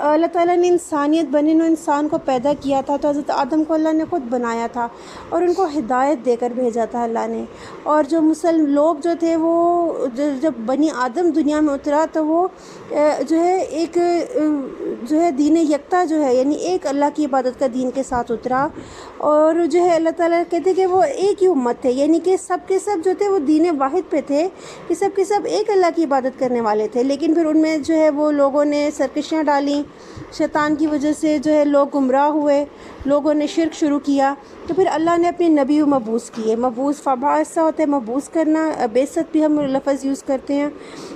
اللہ تعالیٰ نے انسانیت بنے نو انسان کو پیدا کیا تھا تو حضرت آدم کو اللہ نے خود بنایا تھا اور ان کو ہدایت دے کر بھیجا تھا اللہ نے. اور جو مسلم لوگ جو تھے وہ جب بنی آدم دنیا میں اترا تو وہ جو ہے ایک جو ہے دین یکتا جو ہے یعنی ایک اللہ کی عبادت کا دین کے ساتھ اترا. اور جو ہے اللہ تعالیٰ کہتے کہ وہ ایک ہی امت تھے یعنی کہ سب کے سب جو تھے وہ دین واحد پہ تھے کہ سب کے سب ایک اللہ کی عبادت کرنے والے تھے. لیکن پھر ان میں جو ہے وہ لوگوں نے سرکشیاں ڈالیں, شیطان کی وجہ سے جو ہے لوگ گمراہ ہوئے, لوگوں نے شرک شروع کیا. تو پھر اللہ نے اپنے نبی مبعوث کیے. مبعوث فبعث ہوتا ہے مبعوث کرنا, بعثت بھی ہم لفظ یوز کرتے ہیں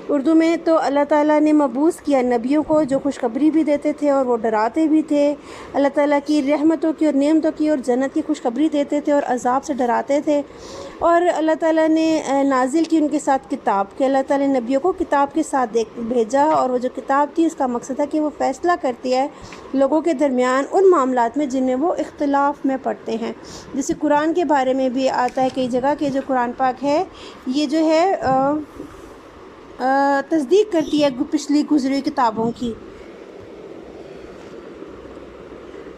اردو میں. تو اللہ تعالیٰ نے مبعوث کیا نبیوں کو جو خوشخبری بھی دیتے تھے اور وہ ڈراتے بھی تھے, اللہ تعالیٰ کی رحمتوں کی اور نعمتوں کی اور جنت کی خوشخبری دیتے تھے اور عذاب سے ڈراتے تھے. اور اللہ تعالیٰ نے نازل کی ان کے ساتھ کتاب کہ اللہ تعالیٰ نے نبیوں کو کتاب کے ساتھ بھیجا, اور وہ جو کتاب تھی اس کا مقصد ہے کہ وہ فیصلہ کرتی ہے لوگوں کے درمیان ان معاملات میں جن میں وہ اختلاف میں پڑتے ہیں. جیسے قرآن کے بارے میں بھی آتا ہے کئی جگہ کہ جو قرآن پاک ہے یہ جو ہے تصدیق کرتی ہے پچھلی گزری کتابوں کی.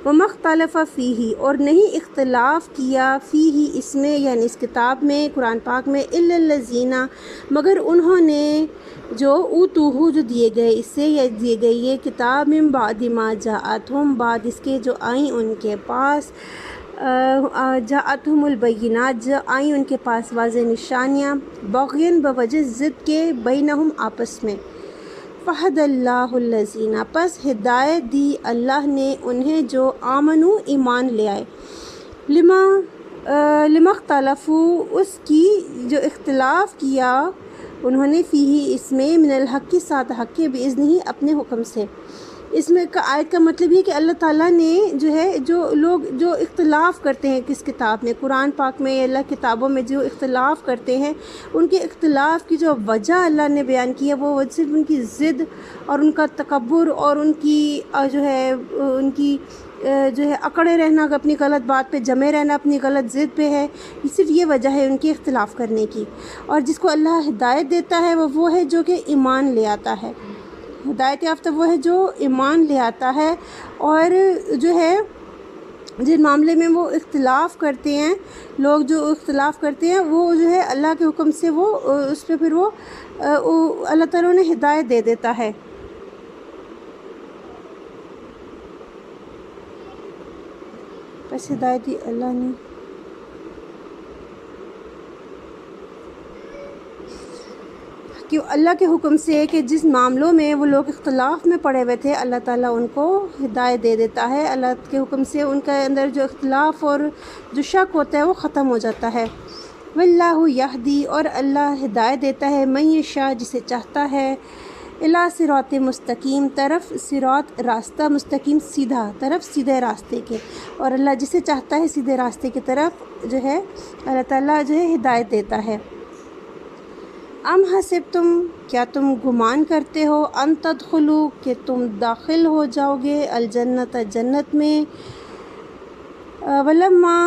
وَمَا اخْتَلَفَ فِيهِ اور نہیں اختلاف کیا فِيهِ اس میں یعنی اس کتاب میں قرآن پاک میں إِلَّا الَّذِينَ مگر انہوں نے جو اوتوہ جو دیے گئے اس سے یا دیے گئی یہ کتاب من بعد ما جاءتہم بعد اس کے جو آئیں ان کے پاس جاءتہم البینات جو آئیں ان کے پاس واضح نشانیاں بغین بوجہ ضد کے بینہم آپس میں. فہد اللہ الذین پس ہدایت دی اللہ نے انہیں جو آمنو ایمان لے آئے, لما اختلفوا اس کی جو اختلاف کیا انہوں نے فیہ اس میں من الحق کی ساتھ حق کے باذنہ ہی اپنے حکم سے. اس میں کا آیت کا مطلب یہ کہ اللہ تعالیٰ نے جو ہے جو لوگ جو اختلاف کرتے ہیں کس کتاب میں قرآن پاک میں یا اللہ کتابوں میں جو اختلاف کرتے ہیں ان کے اختلاف کی جو وجہ اللہ نے بیان کی ہے وہ صرف ان کی ضد اور ان کا تکبر اور ان کی جو ہے ان کی جو ہے اکڑے رہنا اپنی غلط بات پہ جمے رہنا اپنی غلط ضد پہ ہے. صرف یہ وجہ ہے ان کے اختلاف کرنے کی. اور جس کو اللہ ہدایت دیتا ہے وہ ہے جو کہ ایمان لے آتا ہے. ہدایت یافتہ وہ ہے جو ایمان لے آتا ہے. اور جو ہے جن معاملے میں وہ اختلاف کرتے ہیں لوگ جو اختلاف کرتے ہیں وہ جو ہے اللہ کے حکم سے وہ اس پہ پھر وہ اللہ تعالیٰ نے ہدایت دے دیتا ہے. بس ہدایت دی اللہ نے. کہ اللہ کے حکم سے کہ جس معاملوں میں وہ لوگ اختلاف میں پڑے ہوئے تھے اللہ تعالیٰ ان کو ہدایت دے دیتا ہے. اللہ کے حکم سے ان کے اندر جو اختلاف اور جو شک ہوتا ہے وہ ختم ہو جاتا ہے. واللہ یہدی اور اللہ ہدایت دیتا ہے من یشاء جسے چاہتا ہے الی صراط مستقیم طرف صراط راستہ مستقیم سیدھا طرف سیدھے راستے کے. اور اللہ جسے چاہتا ہے سیدھے راستے کی طرف جو ہے اللہ تعالیٰ جو ہے ہدایت دیتا ہے. ام حسبتم کیا تم گمان کرتے ہو ان تدخلوا کہ تم داخل ہو جاؤ گے الجنت جنت میں ولما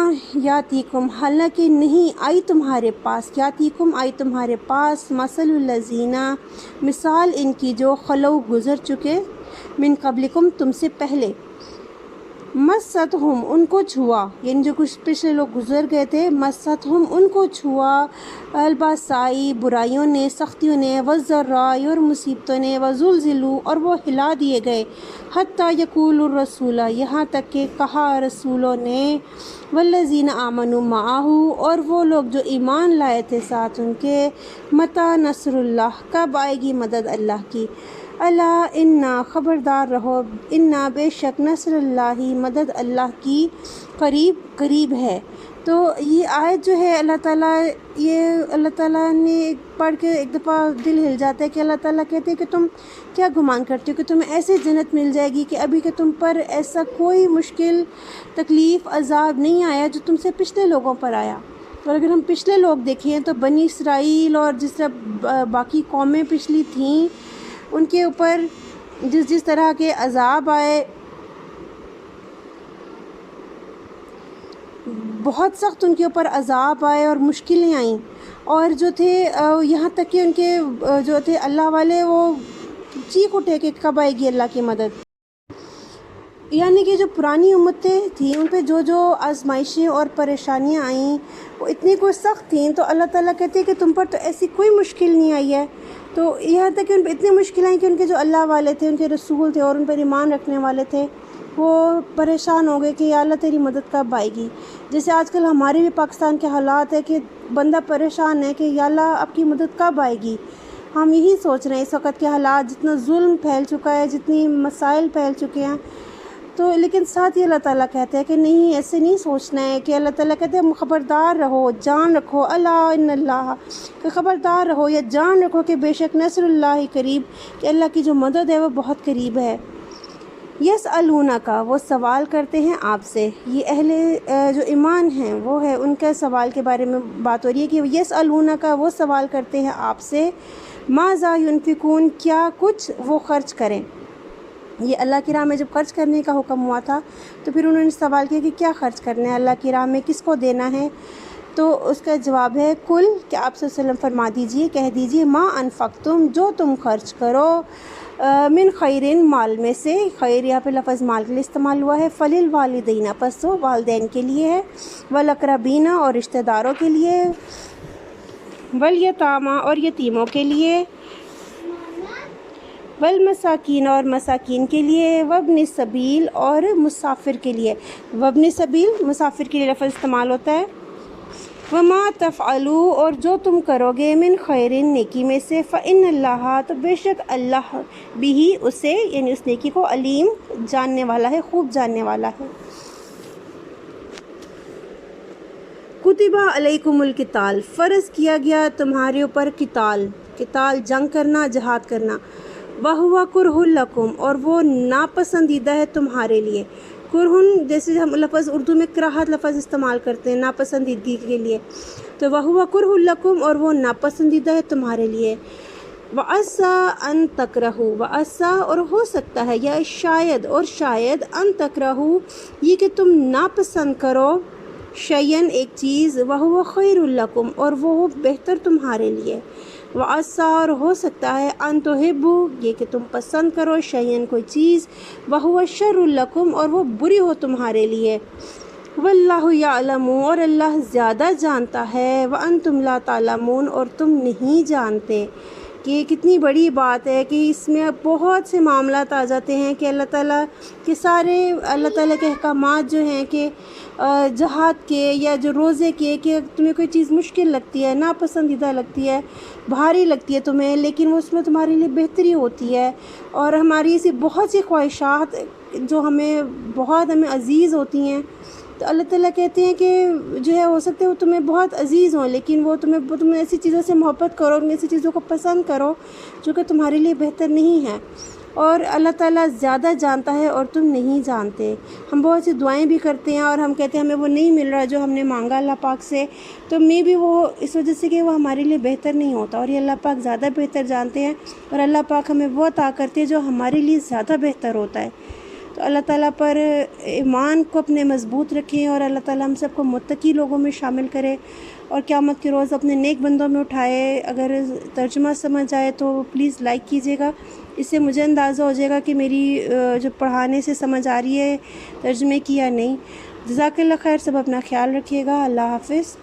یاتیکم حالانکہ نہیں آئی تمہارے پاس یاتیکم آئی تمہارے پاس مثل الذین مثال ان کی جو خلو گزر چکے من قبلکم تم سے پہلے مستہم ان کو چھوا یعنی جو کچھ پچھلے لوگ گزر گئے تھے مستہم ان کو چھوا الباسائی برائیوں نے سختیوں نے والضراء اور مصیبتوں نے وزلزلوا اور وہ ہلا دیے گئے حتیٰ یقول الرسول یہاں تک کہ کہا رسولوں نے والذین آمنوا معہ اور وہ لوگ جو ایمان لائے تھے ساتھ ان کے متی نصر اللہ کب آئے گی مدد اللہ کی. اللہ انا خبردار رہو انا بے شک نصر اللہ مدد اللہ کی قریب ہے. تو یہ آیت جو ہے اللہ تعالیٰ نے پڑھ کے ایک دفعہ دل ہل جاتا ہے کہ اللہ تعالیٰ کہتے ہیں کہ تم کیا گمان کرتے ہو کہ تمہیں ایسے جنت مل جائے گی کہ ابھی کہ تم پر ایسا کوئی مشکل تکلیف عذاب نہیں آیا جو تم سے پچھلے لوگوں پر آیا. اور اگر ہم پچھلے لوگ دیکھیں تو بنی اسرائیل اور جس طرح باقی قومیں پچھلی تھیں ان کے اوپر جس طرح کے عذاب آئے بہت سخت ان کے اوپر عذاب آئے اور مشکلیں آئیں. اور جو تھے یہاں تک کہ ان کے جو تھے اللہ والے وہ چیخ اٹھے کہ کب آئے گی اللہ کی مدد. یعنی کہ جو پرانی امتیں تھیں ان پہ جو جو آزمائشیں اور پریشانیاں آئیں وہ اتنی کوئی سخت تھیں، تو اللہ تعالیٰ کہتے ہیں کہ تم پر تو ایسی کوئی مشکل نہیں آئی ہے۔ تو یہاں تک کہ ان پہ اتنی مشکلیں آئیں کہ ان کے جو اللہ والے تھے، ان کے رسول تھے اور ان پر ایمان رکھنے والے تھے، وہ پریشان ہو گئے کہ یا اللہ تیری مدد کب آئے گی۔ جیسے آج کل ہمارے بھی پاکستان کے حالات ہے کہ بندہ پریشان ہے کہ یا اللہ آپ کی مدد کب آئے گی۔ ہم یہی سوچ رہے ہیں اس وقت کے حالات، جتنا ظلم پھیل چکا ہے، جتنی مسائل پھیل چکے ہیں، تو لیکن ساتھ ہی اللہ تعالیٰ کہتے ہیں کہ نہیں، ایسے نہیں سوچنا ہے، کہ اللہ تعالیٰ کہتے ہیں خبردار رہو، جان رکھو، الا ان اللہ، کہ خبردار رہو یا جان رکھو کہ بے شک نصر اللہ قریب، کہ اللہ کی جو مدد ہے وہ بہت قریب ہے۔ یسألونک، وہ سوال کرتے ہیں آپ سے، یہ اہل جو ایمان ہیں وہ ہے ان کے سوال کے بارے میں بات ہو رہی ہے کہ یسألونک، وہ سوال کرتے ہیں آپ سے، ماذا ینفقون، کیا کچھ وہ خرچ کریں۔ یہ اللہ کی راہ میں جب خرچ کرنے کا حکم ہوا تھا تو پھر انہوں نے سوال کیا کہ کیا خرچ کرنا ہے اللہ کی راہ میں، کس کو دینا ہے؟ تو اس کا جواب ہے کل، کہ آپ صلی اللہ علیہ وسلم فرما دیجئے، کہہ دیجئے، ما انفقتم، جو تم خرچ کرو، من خیرن، مال میں سے، خیر یہاں پہ لفظ مال کے لیے استعمال ہوا ہے، فللوالدین، پس وہ والدین کے لیے ہے، والاقربین، اور رشتہ داروں کے لیے، والیتامی، اور یتیموں کے لیے، والمساکین، اور مساکین کے لیے، وابن السبیل، اور مسافر کے لیے۔ وابن السبیل مسافر کے لیے لفظ استعمال ہوتا ہے۔ وما تفعلوا، اور جو تم کرو گے، من خیر، نیکی میں سے، فإن اللہ، تو بے شک اللہ، بھی اسے، یعنی اس نیکی کو، علیم، جاننے والا ہے، خوب جاننے والا ہے۔ کتب علیکم القتال، فرض کیا گیا تمہارے اوپر قتال، جنگ کرنا، جہاد کرنا، وَهُوَ كُرْهٌ لَكُمْ، اور وہ ناپسندیدہ ہے تمہارے لیے۔ کرہن، جیسے ہم لفظ اردو میں کراہت لفظ استعمال کرتے ہیں ناپسندیدگی کے لیے، تو وَهُوَ كُرْهٌ لَكُمْ، اور وہ ناپسندیدہ ہے تمہارے لیے۔ وَعَسَىٰ أَن تَكْرَهُوا، وَعَسَىٰ، اور ہو سکتا ہے، یا شاید، اور شاید، أَن تَكْرَهُوا، یہ کہ تم ناپسند کرو، شیئن، ایک چیز، وَهُوَ خَيْرٌ لَكُمْ، اور وہ بہتر تمہارے لیے۔ وَعَسَىٰ، اور ہو سکتا ہے، أَن تُحِبُّوا، یہ کہ تم پسند کرو، شیئن، کوئی چیز، وَهُوَ شَرٌّ لَكُمْ، اور وہ بری ہو تمہارے لیے۔ وَاللَّهُ يَعْلَمُ، اور اللہ زیادہ جانتا ہے، وَأَنْتُمْ لَا تَعْلَمُونَ، اور تم نہیں جانتے۔ کہ کتنی بڑی بات ہے کہ اس میں بہت سے معاملات آ جاتے ہیں کہ اللہ تعالیٰ کے سارے، اللہ تعالیٰ کے احکامات جو ہیں کہ جہاد کے یا جو روزے کے، کہ تمہیں کوئی چیز مشکل لگتی ہے، ناپسندیدہ لگتی ہے، بھاری لگتی ہے تمہیں، لیکن اس میں تمہارے لیے بہتری ہوتی ہے، اور ہماری ایسی بہت سی خواہشات جو ہمیں عزیز ہوتی ہیں، تو اللہ تعالیٰ کہتے ہیں کہ جو ہے ہو سکتا ہے وہ تمہیں بہت عزیز ہوں، لیکن وہ تم ایسی چیزوں سے محبت کرو، ایسی چیزوں کو پسند کرو جو کہ تمہارے لیے بہتر نہیں ہے، اور اللہ تعالیٰ زیادہ جانتا ہے اور تم نہیں جانتے۔ ہم بہت سی دعائیں بھی کرتے ہیں اور ہم کہتے ہیں ہمیں وہ نہیں مل رہا جو ہم نے مانگا اللہ پاک سے، تو میں بھی وہ اس وجہ سے کہ وہ ہمارے لیے بہتر نہیں ہوتا، اور یہ اللہ پاک زیادہ بہتر جانتے ہیں، اور اللہ پاک ہمیں وہ عطا کرتے ہیں جو ہمارے لیے زیادہ بہتر ہوتا ہے۔ تو اللہ تعالیٰ پر ایمان کو اپنے مضبوط رکھیں، اور اللہ تعالیٰ ہم سب کو متقی لوگوں میں شامل کرے، اور قیامت کے روز اپنے نیک بندوں میں اٹھائے۔ اگر ترجمہ سمجھ آئے تو پلیز لائک کیجیے گا، اس سے مجھے اندازہ ہو جائے گا کہ میری جو پڑھانے سے سمجھ آ رہی ہے ترجمے کی یا نہیں۔ جزاک اللہ خیر، سب اپنا خیال رکھیے گا، اللہ حافظ۔